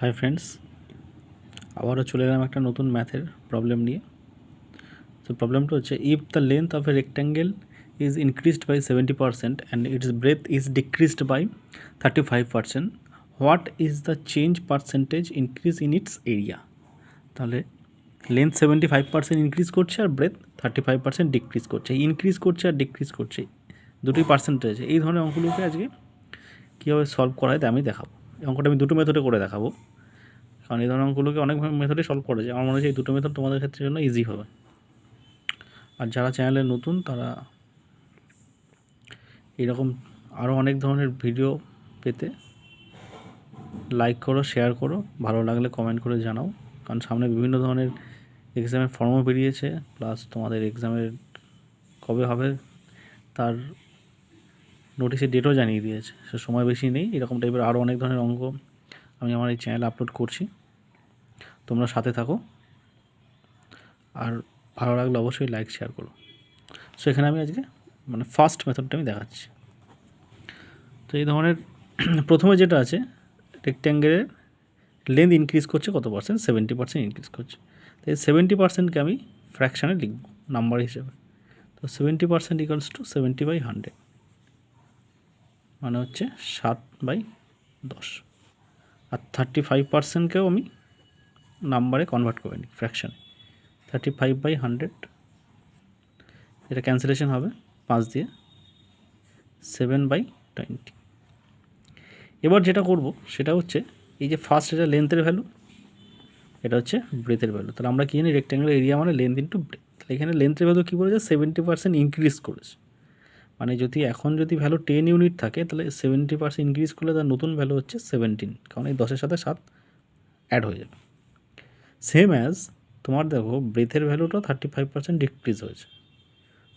Hi friends, আবারও চলে গেলাম একটা নতুন ম্যাথের প্রবলেম নিয়ে। তো প্রবলেমটা হচ্ছে, if the length of a rectangle is increased by 70% and its breadth is decreased by 35%, what is the change percentage increase in its area? তাহলে লেন্থ 75% ইনক্রিজ করছে আর ব্রেথ 35% ডিক্রিজ করছে। ইনক্রিজ করছে আর ডিক্রিজ করছে, দুটোই পার্সেন্টেজ। এই ধরনের অঙ্কগুলোকে আজকে কীভাবে সলভ করা হয় তা আমি দেখাবো। এই অঙ্কটা আমি দুটো মেথডে করে দেখাবো, কারণ এই ধরনের অঙ্কগুলোকে অনেক মেথডে সলভ করা যায়। আমার মনে হচ্ছে এই দুটো মেথড তোমাদের ক্ষেত্রে জন্য ইজি হবে। আর যারা চ্যানেলে নতুন তারা এরকম আরও অনেক ধরনের ভিডিও পেতে লাইক করো, শেয়ার করো, ভালো লাগলে কমেন্ট করে জানাও। কারণ সামনে বিভিন্ন ধরনের এক্সামের ফর্মও বেরিয়েছে, প্লাস তোমাদের এক্সামের কবে হবে তার নোটিশের ডেটও জানিয়ে দিয়েছে। সে সময় বেশি নেই। এরকম টাইপের আরও অনেক ধরনের অঙ্ক আমি আমার এই চ্যানেলে আপলোড করছি, তোমরা সাথে থাকো। আর ভালো লাগলে অবশ্যই লাইক শেয়ার করো। সো এখানে আমি আজকে ফার্স্ট মেথডটা আমি দেখাচ্ছি। তো এই ধরনের প্রথমে যেটা আছে, রেক্ট্যাঙ্গেলের লেন্থ ইনক্রিজ করছে কত পার্সেন্ট? 70% ইনক্রিজ করছে। তো এই 70%কে আমি ফ্র্যাকশানে লিখব নাম্বার হিসেবে। তো 70% ইকুয়ালস টু 70/100, মানে হচ্ছে 7/10। আর 35%কেও আমি নাম্বারে কনভার্ট করে নিই, ফ্র্যাকশানে। 35/100, এটা ক্যান্সেলেশন হবে 5 দিয়ে, 7/20। এবার যেটা করব সেটা হচ্ছে, এই যে ফার্স্ট এটা লেন্থের ভ্যালু, এটা হচ্ছে ব্রেথের ভ্যালু। তাহলে আমরা কী জানি, রেক্ট্যাঙ্গুলার এরিয়া মানে লেন্থ ইন্টু ব্রেথ। তাহলে এখানে লেন্থের ভ্যালু কী বলেছে? 70% ইনক্রিজ করেছে। মানে যদি এখন যদি ভ্যালু 10 ইউনিট থাকে, তাহলে 70% ইনক্রিজ করলে তার নতুন ভ্যালু হচ্ছে 17, কারণ এই 10-এর সাথে 7 অ্যাড হয়ে যাবে। সেম অ্যাজ তোমার দেখো, ব্রেথের ভ্যালুটাও 35% ডিক্রিজ হয়েছে।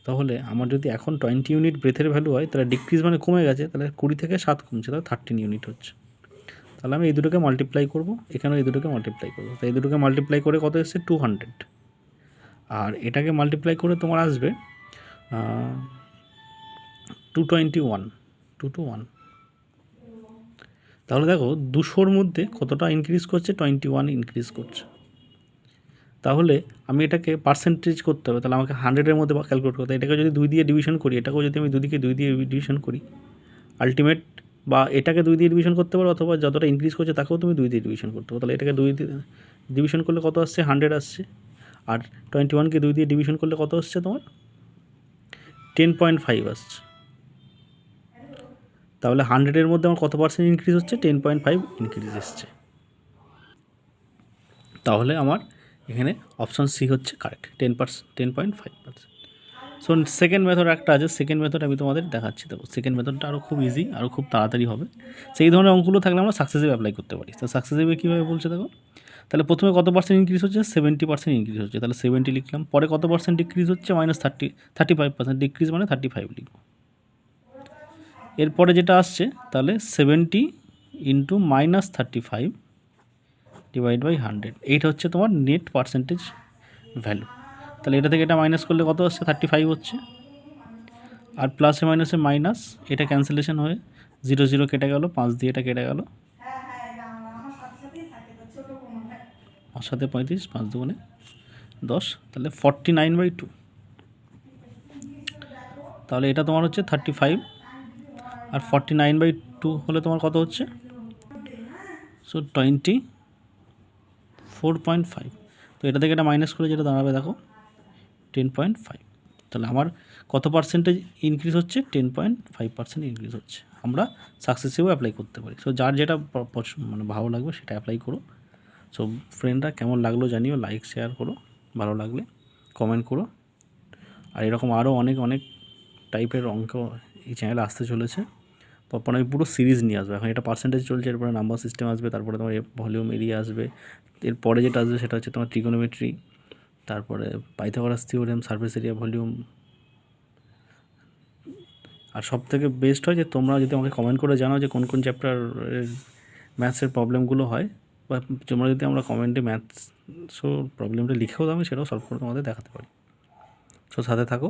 তাহলে আমার যদি এখন 20 ইউনিট ব্রেথের ভ্যালু হয়, তাহলে ডিক্রিজ মানে কমে গেছে, তাহলে 20 থেকে 7 কমছে, তাহলে 13 ইউনিট হচ্ছে। তাহলে আমি এই দুটোকে মাল্টিপ্লাই করবো, এখানেও এই দুটোকে মাল্টিপ্লাই করবো। তো এই দুটোকে মাল্টিপ্লাই করে কত এসছে? 200। আর এটাকে মাল্টিপ্লাই করে তোমার আসবে 221। তাহলে দেখো 200-র মধ্যে কতটা ইনক্রিজ করছে? 21 ইনক্রিজ করছে। তাহলে আমি এটাকে পার্সেন্টেজ করতে হবে, তাহলে আমাকে 100-এর মধ্যে ক্যালকুলেট করতে হবে। এটাকে যদি 2 দিয়ে ডিভিশন করি, এটাকেও যদি আমি দুদিকে 2 দিয়ে ডিভিশন করি, আলটিমেট, বা এটাকে 2 দিয়ে ডিভিশন করতে পারো, অথবা যতটা ইনক্রিজ করছে তাকেও তুমি 2 দিয়ে ডিভিশন করতে পারো। তাহলে এটাকে 2 দিয়ে ডিভিশন করলে কত আসছে? 100 আসছে। আর 21কে 2 দিয়ে ডিভিশন করলে কত আসছে তোমার? 10.5 আসছে। তাহলে 100-এর মধ্যে আমার কত পার্সেন্ট ইনক্রিজ হচ্ছে? 10.5 ইনক্রিজ এসছে। তাহলে আমার এখানে অপশান সি হচ্ছে কারেক্ট, 10.5%। সো সেকেন্ড মেথড একটা আছে, সেকেন্ড মেথড আমি তোমাদের দেখাচ্ছি। দেখো সেকেন্ড মেথডটা আরও খুব ইজি, আরও খুব তাড়াতাড়ি হবে। সেই ধরনের অঙ্কগুলো থাকলে আমরা সাকসেসিভ অ্যাপ্লাই করতে পারি। তো সাকসেসিভে কীভাবে বলছে দেখো, তাহলে প্রথমে কত পার্সেন্ট ইনক্রিজ হচ্ছে? 70% ইনক্রিজ হচ্ছে, তাহলে 70 লিখলাম। পরে কত পার্সেন্ট ডিক্রিজ হচ্ছে? -35% ডিক্রিজ, মানে 35 লিখব। এরপরে যেটা আসছে, তাহলে 70 ইন্টু -35 ডিভাইড বাই 100, এইটা হচ্ছে তোমার নেট পার্সেন্টেজ ভ্যালু। তাহলে এটা থেকে এটা মাইনাস করলে কত আসছে? 35 হচ্ছে। আর প্লাসে মাইনাসে মাইনাস, এটা ক্যান্সেলেশন হয়ে 0 0 কেটে গেল, 5 দিয়ে এটা কেটে গেল, আর সাথে 35, 5 দুগুণে 10, তাহলে 49/2। তাহলে এটা তোমার হচ্ছে 35, আর 49/2 হলে তোমার কত হচ্ছে? সো 24.5। তো এটা থেকে এটা মাইনাস করে যেটা দাঁড়াবে দেখো 10.5। তাহলে আমার কত পার্সেন্টেজ ইনক্রিজ হচ্ছে? 10.5% ইনক্রিজ হচ্ছে। আমরা সাকসেসিভও অ্যাপ্লাই করতে পারি। সো যার যেটা ভালো লাগবে সেটা অ্যাপ্লাই করো। সো ফ্রেন্ডরা, কেমন লাগলো জানিও, লাইক শেয়ার করো, ভালো লাগলে কমেন্ট করো। আর এরকম আরও অনেক অনেক টাইপের অঙ্ক এই চ্যানেলে আসতে চলেছে। তারপর আমি পুরো সিরিজ নিয়ে আসবো। এখন এটা পার্সেন্টেজ চলছে, এরপরে নাম্বার সিস্টেম আসবে, তারপরে তোমার ভলিউম এরিয়া আসবে। এরপরে যেটা আসবে সেটা হচ্ছে তোমার ট্রিগোনোমেট্রি, তারপরে Pythagoras theorem, surface area, volume. আর সবথেকে বেস্ট হয় যে তোমরা যদি আমাকে কমেন্ট করে জানাও যে কোন কোন চ্যাপ্টার ম্যাথসের প্রবলেমগুলো হয়, বা তোমরা যদি আমরা কমেন্টে ম্যাথসও প্রবলেমটা লিখেও দাও, আমি সেটাও সলভ করে তোমাদের দেখাতে পারি। সো সাথে থাকো,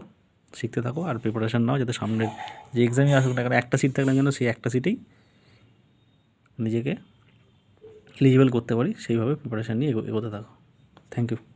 শিখতে থাকো, আর প্রিপারেশান নাও, যাতে সামনের যে এক্সামই আসুক না কেন, একটা সিট থাকলে যেন সেই একটা সিটেই নিজেকে এলিজিবল করতে পারি সেইভাবে প্রিপারেশান নিয়ে এগোতে থাকো। Thank you.